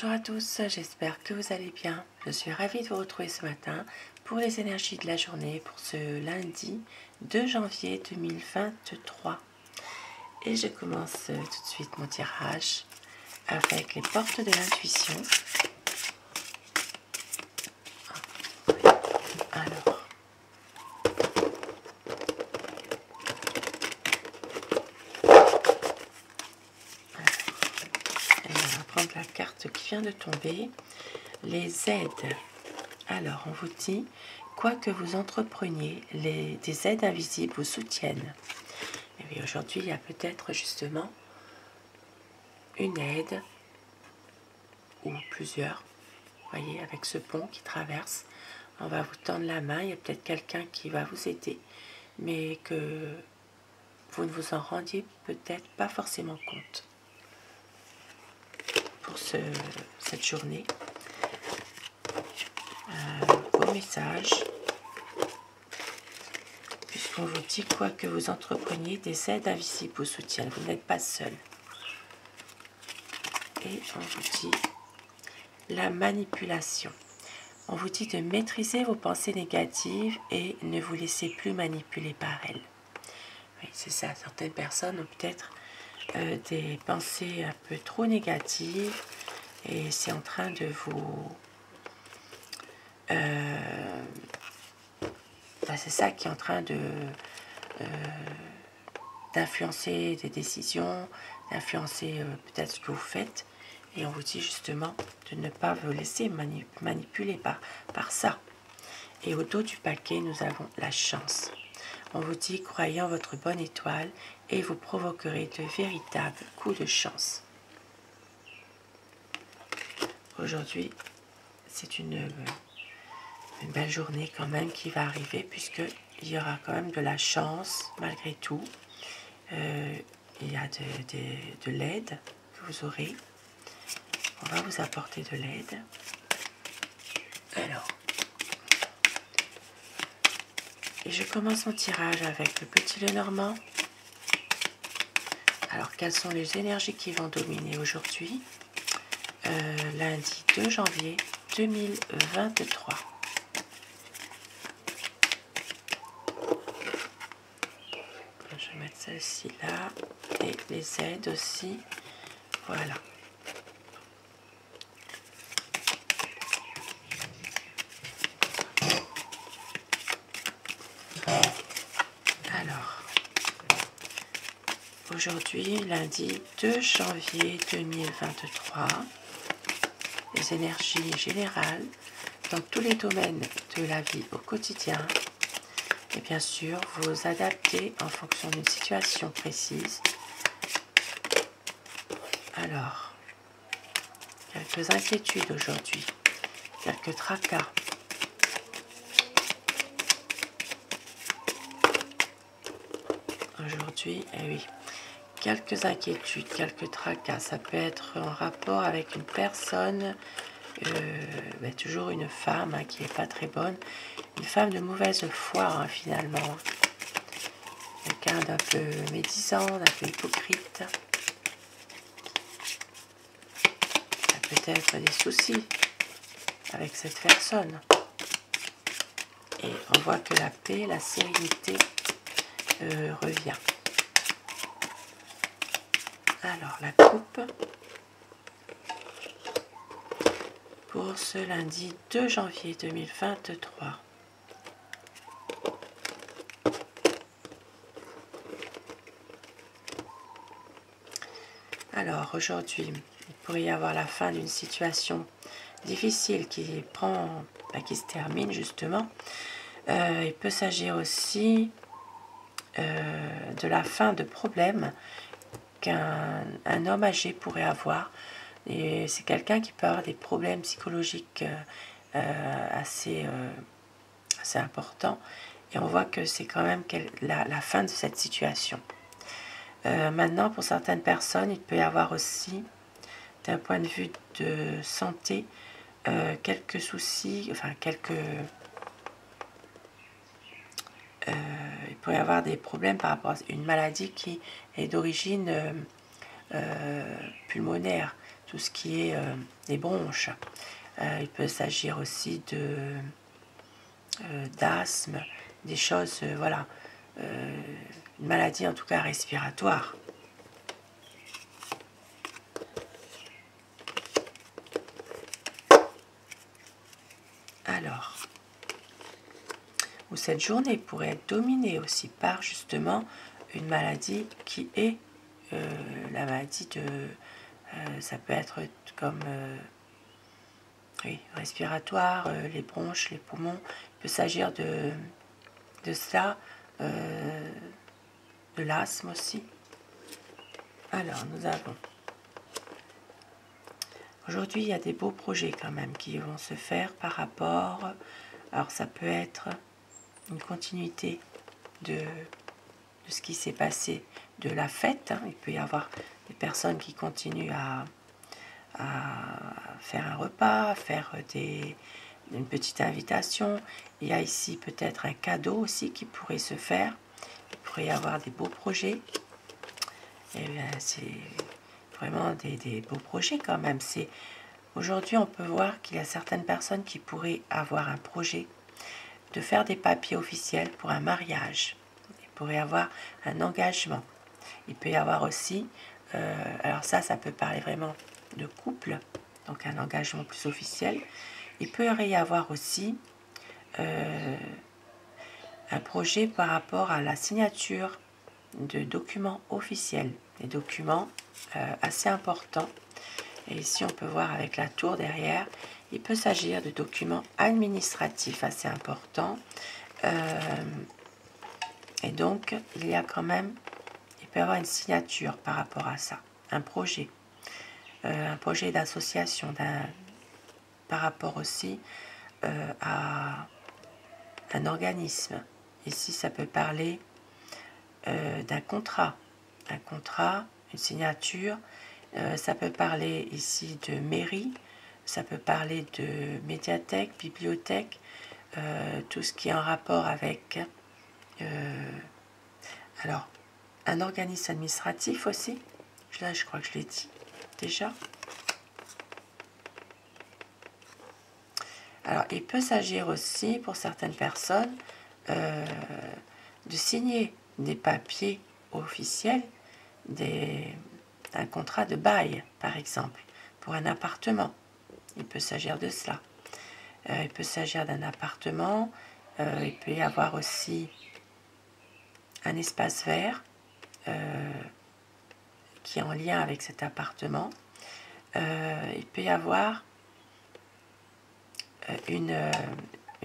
Bonjour à tous, j'espère que vous allez bien. Je suis ravie de vous retrouver ce matin pour les énergies de la journée pour ce lundi 2 janvier 2023. Et je commence tout de suite mon tirage avec les portes de l'intuition. Alors, on va prendre la carte qui vient de tomber, les aides. Alors, on vous dit, quoi que vous entrepreniez, des aides invisibles vous soutiennent. Et bien aujourd'hui, il y a peut-être justement une aide ou plusieurs. Vous voyez, avec ce pont qui traverse, on va vous tendre la main. Il y a peut-être quelqu'un qui va vous aider, mais que vous ne vous en rendiez peut-être pas forcément compte pour cette journée. Beau message, puisqu'on vous dit quoi que vous entrepreniez, des aides invisibles vous soutiennent. Vous n'êtes pas seul. Et on vous dit la manipulation. On vous dit de maîtriser vos pensées négatives et ne vous laissez plus manipuler par elles. Oui, c'est ça. Certaines personnes ont peut-être des pensées un peu trop négatives et c'est en train de vous... c'est ça qui est en train d'influencer des décisions, d'influencer peut-être ce que vous faites. Et on vous dit justement de ne pas vous laisser manipuler par ça. Et au dos du paquet, nous avons la chance. On vous dit, croyez en votre bonne étoile et vous provoquerez de véritables coups de chance. Aujourd'hui, c'est une belle journée quand même qui va arriver puisqu'il y aura quand même de la chance malgré tout. Il y a de l'aide que vous aurez. On va vous apporter de l'aide. Alors, et je commence mon tirage avec le petit Lenormand. Alors, quelles sont les énergies qui vont dominer aujourd'hui, lundi 2 janvier 2023. Je vais mettre celle-ci là et les aides aussi. Voilà. Alors, aujourd'hui, lundi 2 janvier 2023, les énergies générales dans tous les domaines de la vie au quotidien. Et bien sûr, vous adaptez en fonction d'une situation précise. Alors, quelques inquiétudes aujourd'hui, quelques tracas. Aujourd'hui, eh oui, quelques inquiétudes, quelques tracas. Ça peut être en rapport avec une personne, toujours une femme qui n'est pas très bonne, une femme de mauvaise foi finalement. Quelqu'un d'un peu médisant, d'un peu hypocrite. Il y a peut-être des soucis avec cette personne. Et on voit que la paix, la sérénité revient. Alors, la coupe pour ce lundi 2 janvier 2023. Alors, aujourd'hui, il pourrait y avoir la fin d'une situation difficile qui se termine justement. Il peut s'agir aussi de la fin de problèmes qu'un homme âgé pourrait avoir. Et c'est quelqu'un qui peut avoir des problèmes psychologiques assez importants. Et on voit que c'est quand même la fin de cette situation. Maintenant, pour certaines personnes, il peut y avoir aussi, d'un point de vue de santé, quelques soucis, il peut y avoir des problèmes par rapport à une maladie qui est d'origine pulmonaire. tout ce qui est des bronches. Il peut s'agir aussi d'asthme, des choses, voilà, une maladie en tout cas respiratoire. Alors, ou cette journée pourrait être dominée aussi par justement une maladie qui est la maladie de... ça peut être comme oui, respiratoire, les bronches, les poumons. Il peut s'agir de cela, de l'asthme aussi. Alors, nous avons... Aujourd'hui, il y a des beaux projets quand même qui vont se faire par rapport... Alors, ça peut être une continuité de ce qui s'est passé, de la fête. Hein. Il peut y avoir des personnes qui continuent à faire un repas, à faire une petite invitation. Il y a ici peut-être un cadeau aussi qui pourrait se faire. Il pourrait y avoir des beaux projets. Et c'est vraiment des beaux projets quand même. Aujourd'hui, on peut voir qu'il y a certaines personnes qui pourraient avoir un projet de faire des papiers officiels pour un mariage. Il pourrait y avoir un engagement. Il peut y avoir aussi, alors ça peut parler vraiment de couple, donc un engagement plus officiel. Il peut y avoir aussi un projet par rapport à la signature de documents officiels, des documents assez importants. Et ici, on peut voir avec la tour derrière, il peut s'agir de documents administratifs assez importants. Et donc, il y a quand même, il peut y avoir une signature par rapport à ça, un projet d'association, par rapport aussi à un organisme. Ici, ça peut parler d'un contrat, une signature. Ça peut parler ici de mairie, ça peut parler de médiathèque, bibliothèque, tout ce qui est en rapport avec alors un organisme administratif aussi. Là, je crois que je l'ai dit déjà. Alors, il peut s'agir aussi pour certaines personnes de signer des papiers officiels, un contrat de bail, par exemple, pour un appartement. Il peut s'agir de cela. Il peut s'agir d'un appartement. Il peut y avoir aussi un espace vert qui est en lien avec cet appartement. Il peut y avoir une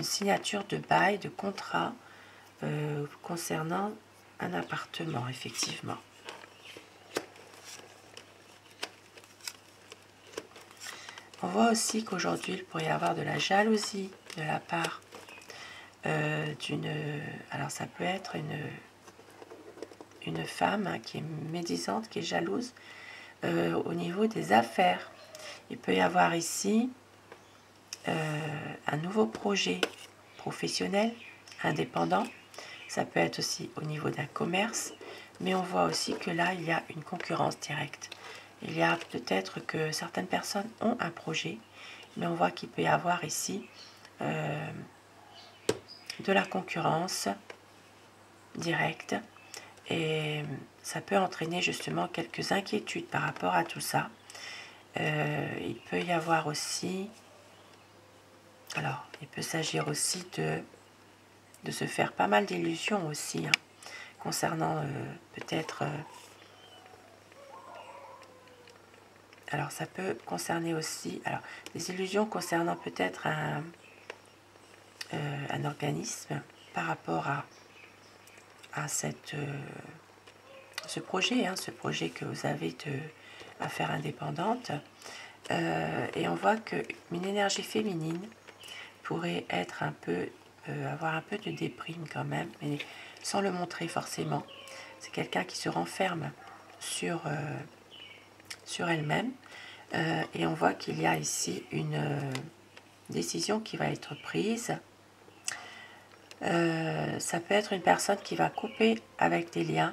signature de bail, de contrat concernant un appartement, effectivement. On voit aussi qu'aujourd'hui, il pourrait y avoir de la jalousie de la part d'une... Alors, ça peut être une femme hein, qui est médisante, qui est jalouse au niveau des affaires. Il peut y avoir ici un nouveau projet professionnel, indépendant. Ça peut être aussi au niveau d'un commerce, mais on voit aussi que là, il y a une concurrence directe. Il y a peut-être que certaines personnes ont un projet, mais on voit qu'il peut y avoir ici de la concurrence directe et ça peut entraîner justement quelques inquiétudes par rapport à tout ça. Il peut y avoir aussi, alors il peut s'agir aussi de se faire pas mal d'illusions aussi, hein, concernant peut-être... alors ça peut concerner aussi alors, des illusions concernant peut-être un organisme par rapport à ce projet, hein, ce projet que vous avez à faire indépendante. Et on voit qu'une énergie féminine pourrait être un peu, avoir un peu de déprime quand même, mais sans le montrer forcément. C'est quelqu'un qui se renferme sur elle-même. Et on voit qu'il y a ici une décision qui va être prise. Ça peut être une personne qui va couper avec des liens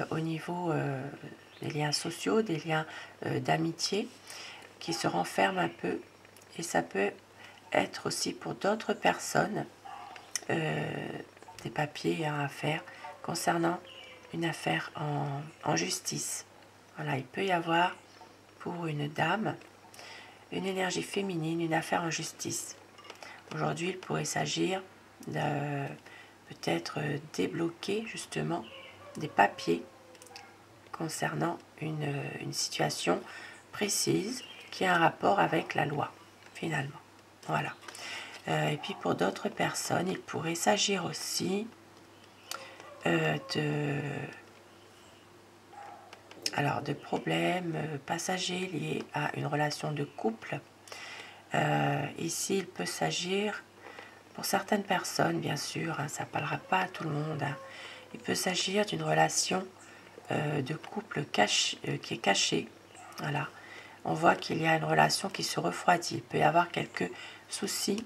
au niveau des liens sociaux, des liens d'amitié. qui se renferme un peu, et ça peut être aussi pour d'autres personnes des papiers à faire concernant une affaire en justice. Voilà, il peut y avoir pour une dame une énergie féminine, une affaire en justice. Aujourd'hui, il pourrait s'agir de peut-être débloquer justement des papiers concernant une situation précise qui a un rapport avec la loi, finalement. Voilà. Et puis pour d'autres personnes, il pourrait s'agir aussi de problèmes passagers liés à une relation de couple. Ici, il peut s'agir, pour certaines personnes, bien sûr, hein, ça ne parlera pas à tout le monde, hein, il peut s'agir d'une relation de couple qui est cachée. Voilà. On voit qu'il y a une relation qui se refroidit. Il peut y avoir quelques soucis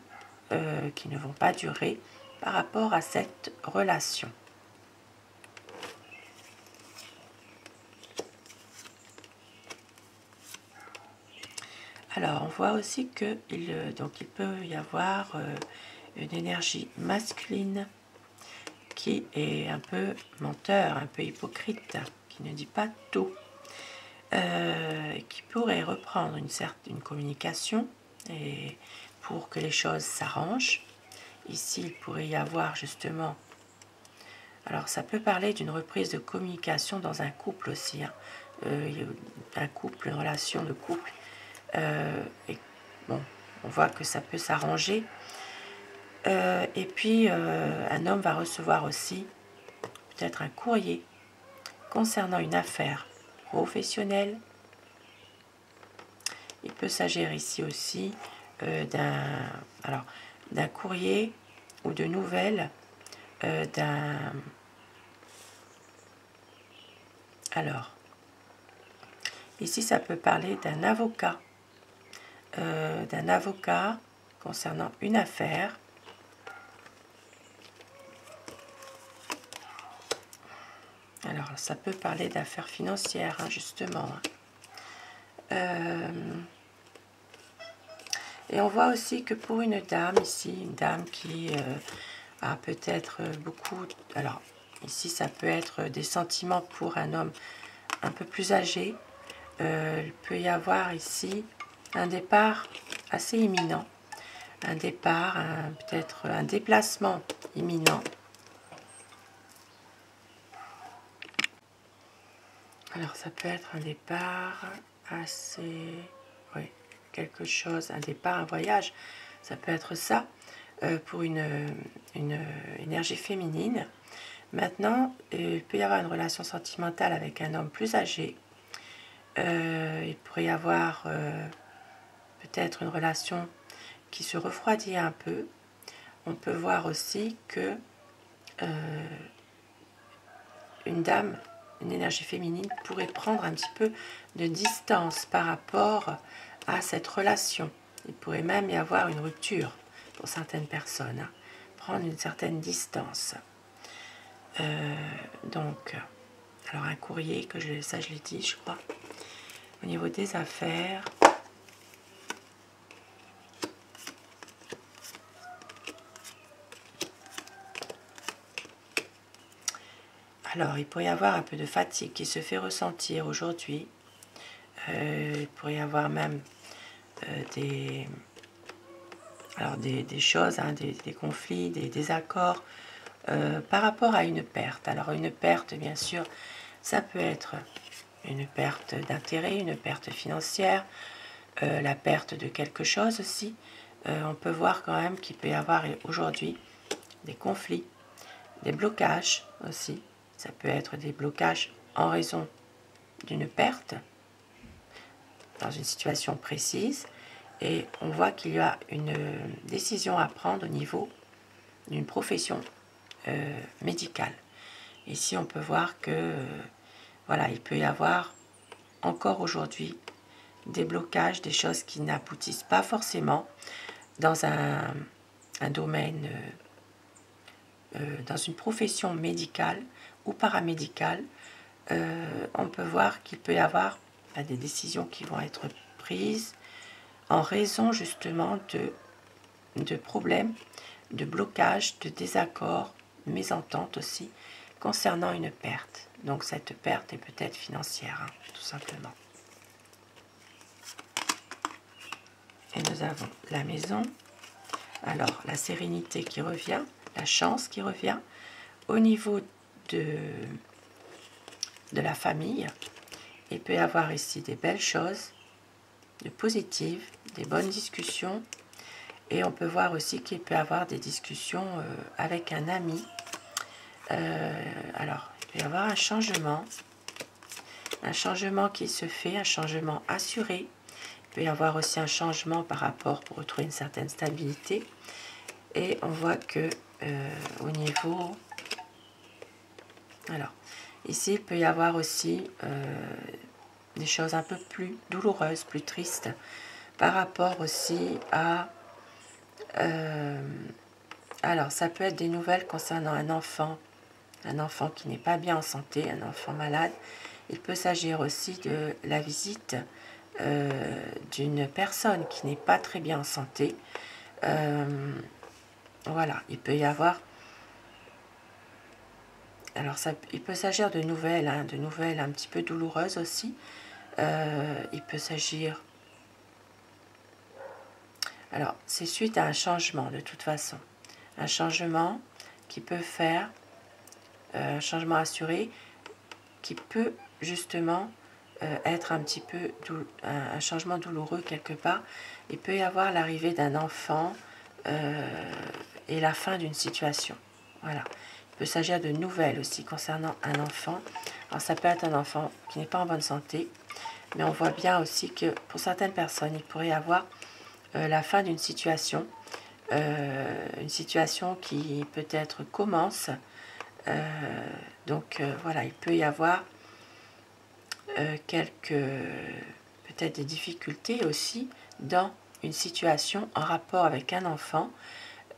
qui ne vont pas durer par rapport à cette relation. Alors, on voit aussi qu'il peut y avoir une énergie masculine qui est un peu menteur, un peu hypocrite, qui ne dit pas tout, qui pourrait reprendre une communication et pour que les choses s'arrangent. Ici, il pourrait y avoir justement... Alors, ça peut parler d'une reprise de communication dans un couple aussi, hein. Un couple, une relation de couple. Et bon, on voit que ça peut s'arranger. Et puis, un homme va recevoir aussi peut-être un courrier concernant une affaire professionnelle. Il peut s'agir ici aussi d'un courrier ou de nouvelles Alors, ici, ça peut parler d'un avocat concernant une affaire. Alors, ça peut parler d'affaires financières, hein, justement. Et on voit aussi que pour une dame, ici, une dame qui a peut-être beaucoup... Alors, ici, ça peut être des sentiments pour un homme un peu plus âgé. Il peut y avoir ici un départ assez imminent. Un départ, peut-être un déplacement imminent. Alors, ça peut être un départ assez... Oui, quelque chose, un départ, un voyage. Ça peut être ça pour une énergie féminine. Maintenant, il peut y avoir une relation sentimentale avec un homme plus âgé. Il pourrait y avoir peut-être une relation qui se refroidit un peu. On peut voir aussi que une dame, une énergie féminine, pourrait prendre un petit peu de distance par rapport à cette relation. Il pourrait même y avoir une rupture pour certaines personnes, hein. Prendre une certaine distance. Alors un courrier, ça je l'ai dit, je crois. Au niveau des affaires, alors il pourrait y avoir un peu de fatigue qui se fait ressentir aujourd'hui. Il pourrait y avoir même des choses, hein, des conflits, des désaccords par rapport à une perte. Alors une perte, bien sûr, ça peut être une perte d'intérêt, une perte financière, la perte de quelque chose aussi. On peut voir quand même qu'il peut y avoir aujourd'hui des conflits, des blocages aussi. Ça peut être des blocages en raison d'une perte dans une situation précise. Et on voit qu'il y a une décision à prendre au niveau d'une profession médicale. Ici, on peut voir que voilà, il peut y avoir encore aujourd'hui des blocages, des choses qui n'aboutissent pas forcément dans un domaine, dans une profession médicale ou paramédicale. On peut voir qu'il peut y avoir des décisions qui vont être prises en raison justement de problèmes, de blocages, de désaccords, mésententes aussi, concernant une perte. Donc cette perte est peut-être financière, hein, tout simplement. Et nous avons la maison, alors la sérénité qui revient, la chance qui revient, au niveau de la famille. Il peut y avoir ici des belles choses, de positives, des bonnes discussions. Et on peut voir aussi qu'il peut y avoir des discussions avec un ami. Alors, il peut y avoir un changement qui se fait, un changement assuré. Il peut y avoir aussi un changement par rapport pour retrouver une certaine stabilité. Et on voit que au niveau... Alors, ici, il peut y avoir aussi des choses un peu plus douloureuses, plus tristes, par rapport aussi à... alors, ça peut être des nouvelles concernant un enfant qui n'est pas bien en santé, un enfant malade. Il peut s'agir aussi de la visite d'une personne qui n'est pas très bien en santé. Voilà, il peut y avoir... Alors, il peut s'agir de nouvelles, hein, de nouvelles un petit peu douloureuses aussi. Il peut s'agir... Alors, c'est suite à un changement de toute façon. Un changement qui peut faire... un changement assuré qui peut justement être un petit peu un changement douloureux quelque part. Il peut y avoir l'arrivée d'un enfant et la fin d'une situation. Voilà. Il peut s'agir de nouvelles aussi concernant un enfant. Alors ça peut être un enfant qui n'est pas en bonne santé, mais on voit bien aussi que pour certaines personnes, il pourrait y avoir la fin d'une situation. Une situation qui peut-être commence. Donc voilà, il peut y avoir quelques peut-être des difficultés aussi dans une situation en rapport avec un enfant,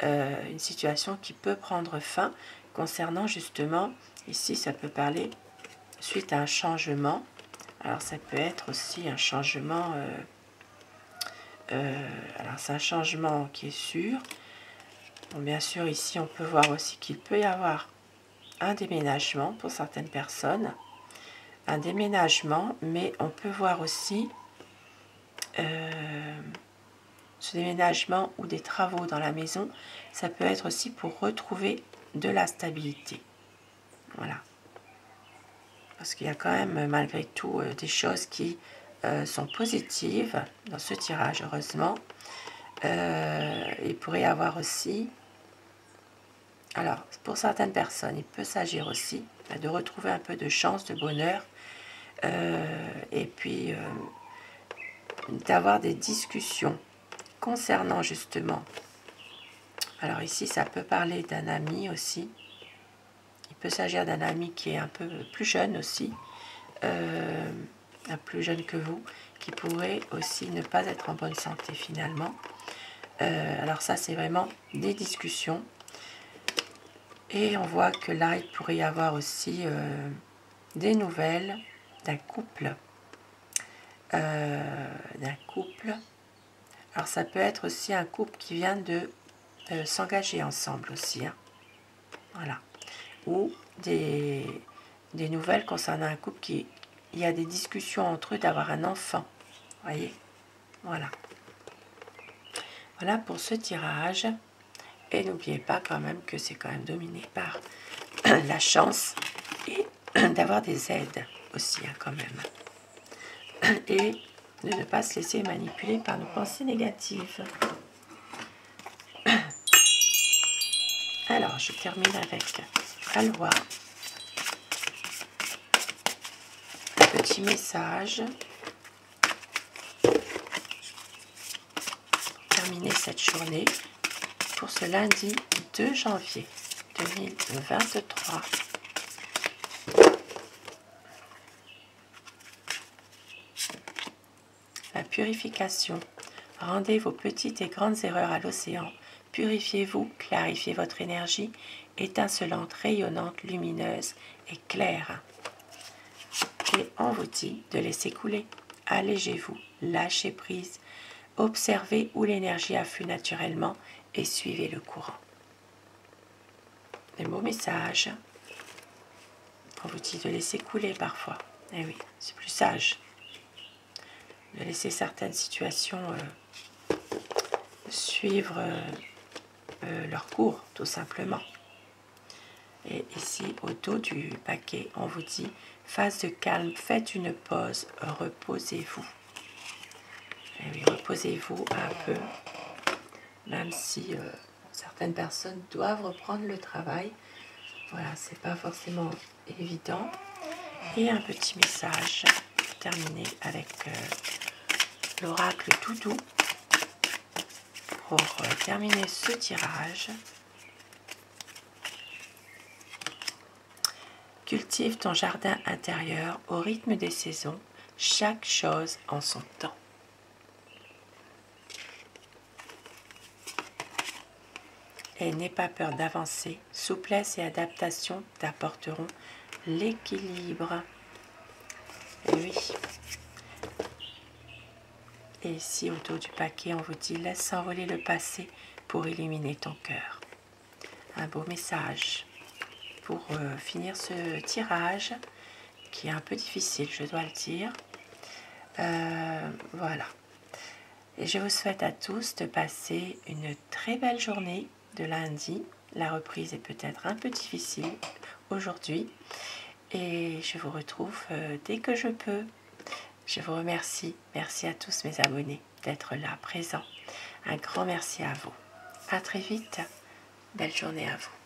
une situation qui peut prendre fin concernant justement, ici ça peut parler suite à un changement. Alors ça peut être aussi un changement, alors c'est un changement qui est sûr. Bon, bien sûr ici on peut voir aussi qu'il peut y avoir un déménagement pour certaines personnes, un déménagement, mais on peut voir aussi ce déménagement ou des travaux dans la maison, ça peut être aussi pour retrouver de la stabilité. Voilà. Parce qu'il y a quand même malgré tout des choses qui sont positives dans ce tirage, heureusement. Il pourrait y avoir aussi... Alors, pour certaines personnes, il peut s'agir aussi de retrouver un peu de chance, de bonheur, et puis d'avoir des discussions concernant justement, alors ici ça peut parler d'un ami aussi, il peut s'agir d'un ami qui est un peu plus jeune aussi, plus jeune que vous, qui pourrait aussi ne pas être en bonne santé finalement. Alors ça c'est vraiment des discussions, et on voit que là il pourrait y avoir aussi des nouvelles d'un couple, alors ça peut être aussi un couple qui vient de s'engager ensemble aussi, hein. Voilà. Ou des nouvelles concernant un couple qui... Il y a des discussions entre eux d'avoir un enfant. Voyez. Voilà. Voilà pour ce tirage. Et n'oubliez pas quand même que c'est quand même dominé par la chance et d'avoir des aides aussi, hein, quand même. Et de ne pas se laisser manipuler par nos pensées négatives. Alors, je termine avec la loi. Un petit message pour terminer cette journée pour ce lundi 2 janvier 2023. La purification. Rendez vos petites et grandes erreurs à l'océan. Purifiez-vous, clarifiez votre énergie, étincelante, rayonnante, lumineuse et claire. Et on vous dit de laisser couler. Allégez-vous, lâchez prise, Observez où l'énergie afflue naturellement et suivez le courant. Les beaux messages. On vous dit de laisser couler parfois. Eh oui, c'est plus sage. De laisser certaines situations suivre leur cours, tout simplement. Et ici, au dos du paquet, on vous dit « Phase de calme, faites une pause, reposez-vous ». Et oui, reposez-vous un peu, même si certaines personnes doivent reprendre le travail. Voilà, c'est pas forcément évident. Et un petit message terminé avec l'oracle tout doux pour terminer ce tirage. Cultive ton jardin intérieur au rythme des saisons, chaque chose en son temps. Et n'aie pas peur d'avancer, souplesse et adaptation t'apporteront l'équilibre. Et oui. Et ici, autour du paquet, on vous dit « Laisse s'envoler le passé pour éliminer ton cœur ». Un beau message pour finir ce tirage, qui est un peu difficile, je dois le dire. Voilà. Et je vous souhaite à tous de passer une très belle journée de lundi. La reprise est peut-être un peu difficile aujourd'hui. Et je vous retrouve dès que je peux. Je vous remercie. Merci à tous mes abonnés d'être là, présents. Un grand merci à vous. À très vite. Belle journée à vous.